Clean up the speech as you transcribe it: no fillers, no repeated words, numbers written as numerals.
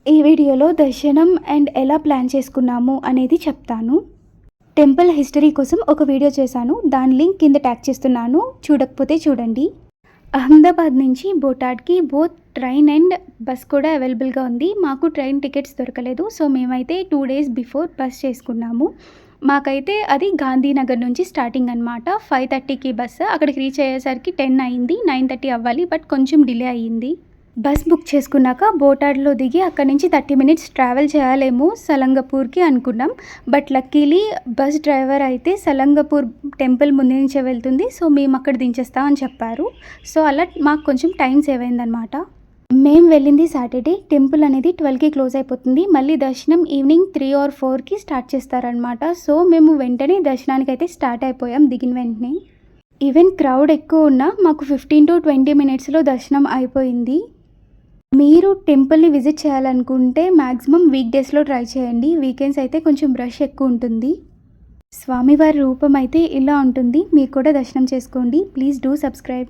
ఈ వీడియోలో దర్శనం అండ్ ఎలా ప్లాన్ చేసుకున్నాము అనేది చెప్తాను. టెంపుల్ హిస్టరీ కోసం ఒక వీడియో చేశాను, దాని లింక్ కింద ట్యాగ్ చేస్తున్నాను, చూడకపోతే చూడండి. అహ్మదాబాద్ నుంచి బోటాడ్కి బోత్ ట్రైన్ అండ్ బస్ కూడా అవైలబుల్గా ఉంది. మాకు ట్రైన్ టికెట్స్ దొరకలేదు, సో మేమైతే 2 days బిఫోర్ బస్ చేసుకున్నాము. మాకైతే అది గాంధీనగర్ నుంచి స్టార్టింగ్ అనమాట. 5:30కి బస్సు, అక్కడికి రీచ్ అయ్యేసరికి 10 అయింది. 9:30 అవ్వాలి, బట్ కొంచెం డిలే అయ్యింది. బస్ బుక్ చేసుకున్నాక బోటాడ్లో దిగి అక్కడి నుంచి 30 minutes ట్రావెల్ చేయాలేమో సలంగపూర్కి అనుకున్నాం. బట్ లక్కీలీ బస్ డ్రైవర్ అయితే సలంగపూర్ టెంపుల్ ముందు నుంచే వెళ్తుంది, సో మేము అక్కడ దించేస్తాం అని చెప్పారు. సో అలా మాకు కొంచెం టైం సేవ్ అయిందనమాట. మేము వెళ్ళింది సాటర్డే. టెంపుల్ అనేది 12కి క్లోజ్ అయిపోతుంది. మళ్ళీ దర్శనం ఈవినింగ్ 3 or 4కి స్టార్ట్ చేస్తారనమాట. సో మేము వెంటనే దర్శనానికి అయితే స్టార్ట్ అయిపోయాం దిగిన వెంటనే. ఈవెన్ క్రౌడ్ ఎక్కువ ఉన్నా మాకు 15 to 20 minutesలో దర్శనం అయిపోయింది. మీరు టెంపుల్ని విజిట్ చేయాలనుకుంటే మ్యాక్సిమం వీక్ డేస్లో ట్రై చేయండి. వీకెండ్స్ అయితే కొంచెం రష్ ఎక్కువ ఉంటుంది. స్వామివారి రూపం అయితే ఇలా ఉంటుంది. మీరు కూడా దర్శనం చేసుకోండి. Please do subscribe.